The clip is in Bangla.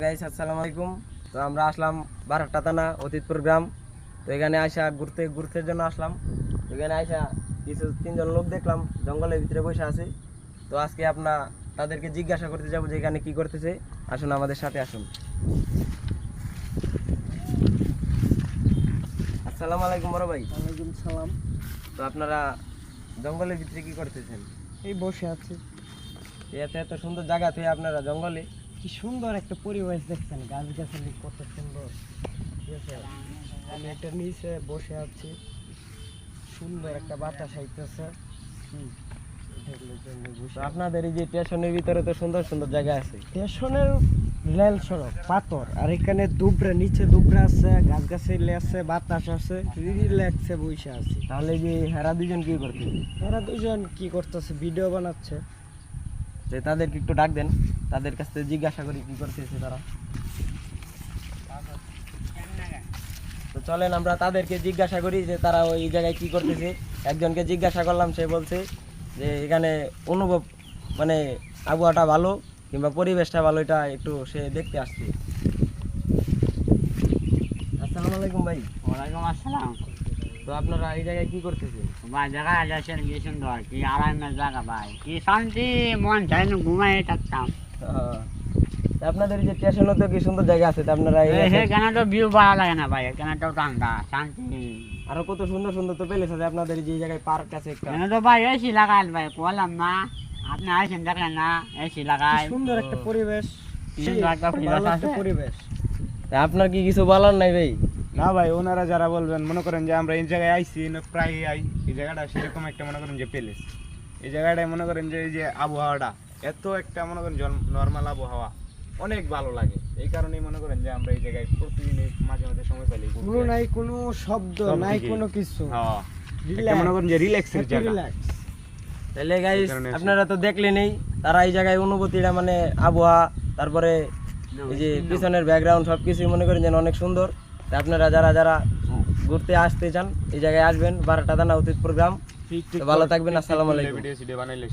গাইস আসসালামু আলাইকুম। তো আমরা আসলাম বারহাট্টা থানা অতীতপুর গ্রাম। তো এখানে আইসা ঘুরতে জন্য আসলাম। এখানে আইসা কিছু তিনজন লোক দেখলাম জঙ্গলের ভিতরে বসে আছে। তো আজকে তাদেরকে জিজ্ঞাসা করতে যাবো যে এখানে কি করতেছে। আসুন আমাদের সাথে আসুন। আসসালামু আলাইকুম বড় ভাই। ওয়ালাইকুম সালাম। তো আপনারা জঙ্গলের ভিতরে কি করতেছেন? এই বসে আছি। এত এত সুন্দর জায়গা থেকে আপনারা জঙ্গলে, কি সুন্দর একটা পরিবেশ দেখছেন, গাছ গাছালি কত সুন্দর। ঠিক আছে, আমি একটা নিচে বসে আছি, সুন্দর একটা বাতাস আইতেছে। তো আপনাদের এই যে স্টেশনের ভিতরে তো সুন্দর সুন্দর জায়গা আছে। স্টেশনের রেল সড়ক পাথর, আর এখানে নিচে দুবরা আছে, গাছ গাছালি আছে, বাতাস আছে, রিল্যাক্সে বসে আছি। তাহলে এই যে হেরা দুজন কি করতেছে? এরা দুজন কি করতেছে? ভিডিও বানাচ্ছে। যে তাদেরকে একটু ডাক দেন, তাদের কাছ থেকে জিজ্ঞাসা করি কি করতেছে তারা। তো চলেন আমরা তাদেরকে জিজ্ঞাসা করি যে তারা ওই জায়গায় কি করতেছে। একজনকে জিজ্ঞাসা করলাম, সে বলছে যে এখানে অনুভব মানে আবহাওয়াটা ভালো কিংবা পরিবেশটা ভালো, এটা একটু সে দেখতে আসছে। আসসালামু আলাইকুম ভাই। ওয়ালাইকুম আসসালাম। তো আপনারা এই জায়গায় কি করতেছে? ভাই জায়গা যাচ্ছেন কি সুন্দর, কি আরামের জায়গা ভাই, কি শান্তি, মন চাই না ঘুমাই থাকতাম। তা আপনাদের এই যে স্টেশনে তো কি সুন্দর জায়গা আছে, তা আপনারা এখানে তো ভিউ ভালো লাগে না ভাই, এখানে তো ঠান্ডা শান্তি। আরো কত সুন্দর সুন্দর তো প্লেস আছে আপনাদের যে জায়গায় পার্ক আছে একটা। এখানে তো ভাই এসি লাগাইল ভাই, বললাম না আপনি আইসেন দেখলেন না, এসি কি লাগাই সুন্দর একটা পরিবেশ, সুন্দর একটা ভালো পরিবেশ একটা আছে। পরিবেশ। তা আপনার কি কিছু বলার নাই ভাই? না ভাই, ওনারা যারা বলবেন, মনে করেন যে আমরা এই জায়গায় আইছি, প্রায় আই এই জায়গাটা সেরকম একটা মনে করেন যে প্যালেস। এই জায়গাটায় মনে করেন যে এই যে আবহাওয়াটা এত একটা মনে করেন নর্মাল আবহাওয়া, অনেক ভালো লাগে। এই কারণেই মনে করেন যে আমরা এই জায়গায় প্রতিদিন মাঝে মাঝে সময় পাইলে কোনো নাই কোনো শব্দ সব নাই দিকেই। কোনো কিছু, একটা মনে করেন যে রিল্যাক্সের জায়গা। রিল্যাক্স। তাহলে গাইস কারণে আছে। আপনারা তো দেখলেনই, তারা এই জায়গায় অনুভূতিটা মানে আবহাওয়া, তারপরে এই যে পিছনের ব্যাকগ্রাউন্ড সবকিছু মনে করেন যেন অনেক সুন্দর। তা আপনারা যারা যারা ঘুরতে আসতে চান এই জায়গায় আসবেন, বারহাট্টা থানা অতীতপুর গ্রাম। তো ভালো থাকবেন, আসসালামু আলাইকুম। ভিডিও বানাইলে